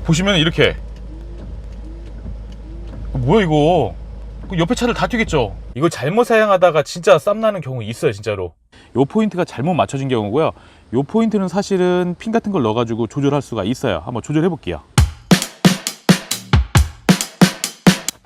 보시면 이렇게 뭐야 이거, 옆에 차들 다 튀겠죠. 이거 잘못 사용하다가 진짜 쌈나는 경우 있어요 진짜로. 요 포인트가 잘못 맞춰진 경우고요. 요 포인트는 사실은 핀 같은 걸 넣어가지고 조절할 수가 있어요. 한번 조절해 볼게요.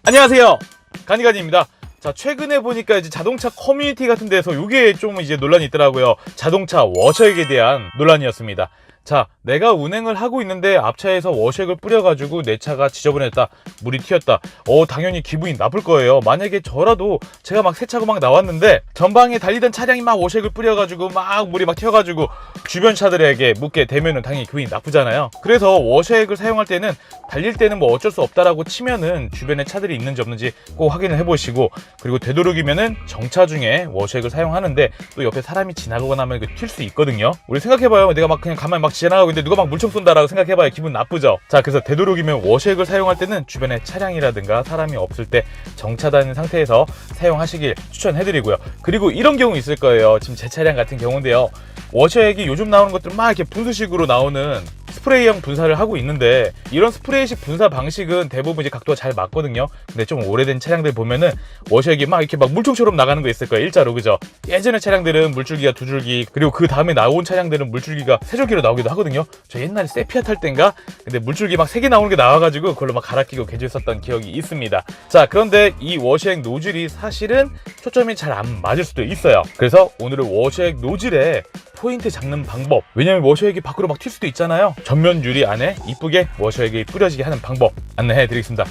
안녕하세요, 가니가니입니다. 자, 최근에 보니까 이제 자동차 커뮤니티 같은 데서 요게 좀 이제 논란이 있더라고요. 자동차 워셔액에 대한 논란이었습니다. 자, 내가 운행을 하고 있는데 앞차에서 워셔액을 뿌려가지고 내 차가 지저분했다, 물이 튀었다. 당연히 기분이 나쁠 거예요. 만약에 저라도 제가 막 새 차가 막 나왔는데 전방에 달리던 차량이 막 워셔액을 뿌려가지고 막 물이 막 튀어가지고 주변 차들에게 묻게 되면은 당연히 기분이 나쁘잖아요. 그래서 워셔액을 사용할 때는, 달릴 때는 뭐 어쩔 수 없다라고 치면은 주변에 차들이 있는지 없는지 꼭 확인을 해보시고, 그리고 되도록이면은 정차 중에 워셔액을 사용하는데 또 옆에 사람이 지나가거나 하면 튈 수 있거든요. 우리 생각해봐요. 내가 막 그냥 가만히 막 지나가고 있는데 누가 막 물총 쏜다라고 생각해봐요. 기분 나쁘죠. 자, 그래서 되도록이면 워셔액을 사용할 때는 주변에 차량이라든가 사람이 없을 때 정차된 상태에서 사용하시길 추천해드리고요. 그리고 이런 경우 있을 거예요. 지금 제 차량 같은 경우인데요, 워셔액이 요즘 나오는 것들 막 이렇게 분수식으로 나오는 스프레이형 분사를 하고 있는데, 이런 스프레이식 분사 방식은 대부분 이제 각도가 잘 맞거든요. 근데 좀 오래된 차량들 보면은 워셔액이 막 이렇게 막 물총처럼 나가는 거 있을 거예요. 일자로, 그죠? 예전에 차량들은 물줄기가 2줄기, 그리고 그 다음에 나온 차량들은 물줄기가 3줄기로 나오기도 하거든요. 저 옛날에 세피아 탈 땐가 근데 물줄기 막 3개 나오는 게 나와가지고 그걸로 막 갈아 끼고 개조했었던 기억이 있습니다. 자, 그런데 이 워셔액 노즐이 사실은 초점이 잘 안 맞을 수도 있어요. 그래서 오늘은 워셔액 노즐에 포인트 잡는 방법, 왜냐면 워셔액이 밖으로 막 튈 수도 있잖아요. 전면 유리 안에 이쁘게 워셔액이 뿌려지게 하는 방법 안내해 드리겠습니다.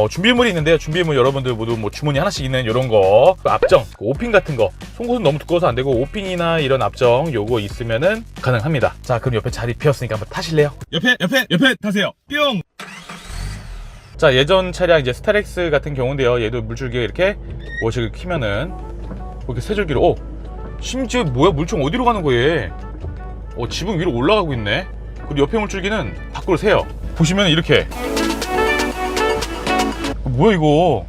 준비물이 있는데요. 준비물 여러분들 모두 뭐 주머니 하나씩 있는 이런 거, 앞정, 오핀 같은 거, 송곳은 너무 두꺼워서 안 되고 오핀이나 이런 앞정 요거 있으면은 가능합니다. 자, 그럼 옆에 자리 비었으니까 한번 타실래요? 옆에 타세요. 뿅! 자, 예전 차량 이제 스타렉스 같은 경우인데요. 얘도 물줄기가 이렇게 워셔액을 키면은 이렇게 3줄기로, 심지어 뭐야, 물총 어디로 가는 거예요? 지붕 위로 올라가고 있네. 그리고 옆에 물줄기는 밖으로 새요. 보시면 이렇게, 뭐야 이거,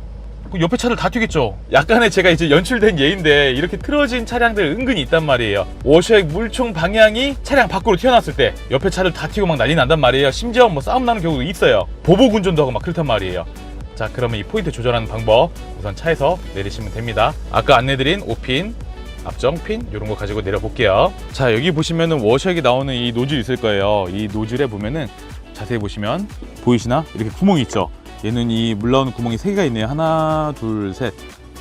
옆에 차들 다 튀겠죠. 약간의 제가 이제 연출된 예인데, 이렇게 틀어진 차량들 은근히 있단 말이에요. 워셔액 물총 방향이 차량 밖으로 튀어나왔을 때 옆에 차들 다 튀고 막 난리 난단 말이에요. 심지어 뭐 싸움 나는 경우도 있어요. 보복 운전도 하고 막 그렇단 말이에요. 자, 그러면 이 포인트 조절하는 방법, 우선 차에서 내리시면 됩니다. 아까 안내드린 5핀 앞정 핀 이런 거 가지고 내려볼게요. 자, 여기 보시면은 워셔액이 나오는 이 노즐 있을 거예요. 이 노즐에 보면은 자세히 보시면 보이시나? 이렇게 구멍이 있죠. 얘는 이 물 나오는 구멍이 3개가 있네요. 하나, 둘, 셋.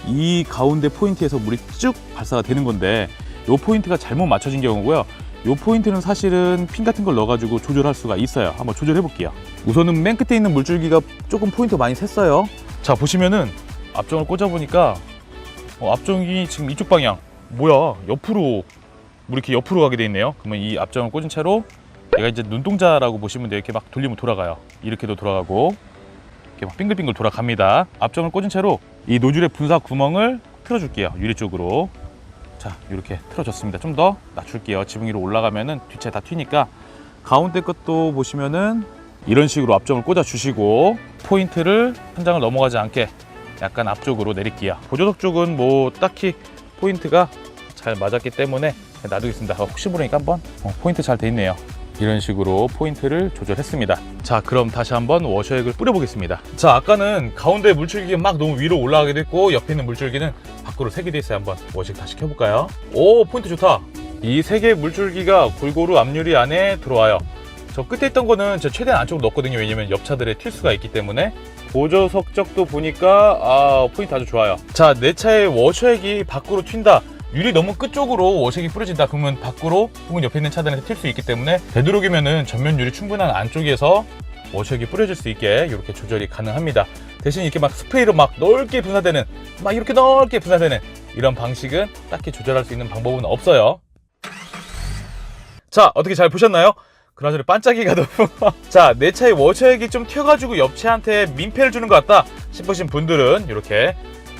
이 가운데 포인트에서 물이 쭉 발사가 되는 건데, 이 포인트가 잘못 맞춰진 경우고요. 이 포인트는 사실은 핀 같은 걸 넣어가지고 조절할 수가 있어요. 한번 조절해 볼게요. 우선은 맨 끝에 있는 물줄기가 조금 포인트 많이 샜어요. 자, 보시면은 앞정을 꽂아 보니까 앞정이 지금 이쪽 방향, 뭐야, 옆으로 물이 이렇게 옆으로 가게 돼 있네요. 그러면 이 앞정을 꽂은 채로 얘가 이제 눈동자라고 보시면 돼요. 이렇게 막 돌리면 돌아가요. 이렇게도 돌아가고 이렇게 막 빙글빙글 돌아갑니다. 앞정을 꽂은 채로 이 노즐의 분사 구멍을 틀어줄게요. 유리 쪽으로. 자, 이렇게 틀어줬습니다. 좀 더 낮출게요. 지붕 위로 올라가면은 뒷차 다 튀니까. 가운데 것도 보시면은 이런 식으로 앞정을 꽂아 주시고, 포인트를 한 장을 넘어가지 않게 약간 앞쪽으로 내릴게요. 보조석 쪽은 뭐 딱히 포인트가 잘 맞았기 때문에 놔두겠습니다. 혹시 모르니까 한번 포인트 잘 돼 있네요. 이런 식으로 포인트를 조절했습니다. 자, 그럼 다시 한번 워셔액을 뿌려보겠습니다. 자, 아까는 가운데 물줄기가 막 너무 위로 올라가게 됐고, 옆에 있는 물줄기는 밖으로 새게 돼 있어요. 한번 워셔액 다시 켜볼까요? 오, 포인트 좋다. 이 3개의 물줄기가 골고루 앞유리 안에 들어와요. 저 끝에 있던 거는 제가 최대한 안쪽으로 넣었거든요. 왜냐면 옆차들에 튈 수가 있기 때문에. 보조석 쪽도 보니까 포인트 아주 좋아요. 자, 내 차의 워셔액이 밖으로 튄다, 유리 너무 끝쪽으로 워셔액이 뿌려진다, 그러면 밖으로 혹은 옆에 있는 차들한테 튈 수 있기 때문에 되도록이면은 전면 유리 충분한 안쪽에서 워셔액이 뿌려질 수 있게 이렇게 조절이 가능합니다. 대신 이렇게 막 스프레이로 막 넓게 분사되는, 막 이렇게 넓게 분사되는 이런 방식은 딱히 조절할 수 있는 방법은 없어요. 자, 어떻게 잘 보셨나요? 그나저나 반짝이가 너무 자, 내 차에 워셔액이 좀 튀어가지고 옆차한테 민폐를 주는 것 같다 싶으신 분들은 이렇게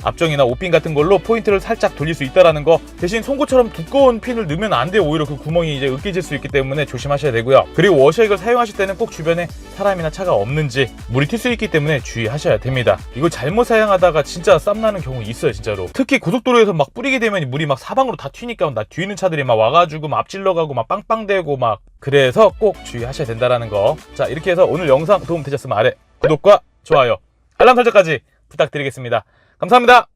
앞정이나 옷핀 같은 걸로 포인트를 살짝 돌릴 수 있다라는 거. 대신 송곳처럼 두꺼운 핀을 넣으면 안 돼요. 오히려 그 구멍이 이제 으깨질 수 있기 때문에 조심하셔야 되고요. 그리고 워셔액을 사용하실 때는 꼭 주변에 사람이나 차가 없는지 물이 튈 수 있기 때문에 주의하셔야 됩니다. 이거 잘못 사용하다가 진짜 쌈나는 경우 있어요, 진짜로. 특히 고속도로에서 막 뿌리게 되면 물이 막 사방으로 다 튀니까 나 뒤에 있는 차들이 막 와가지고 막 앞질러가고 막 빵빵대고 막. 그래서 꼭 주의하셔야 된다라는 거. 자, 이렇게 해서 오늘 영상 도움 되셨으면 아래 구독과 좋아요, 알람 설정까지 부탁드리겠습니다. 감사합니다.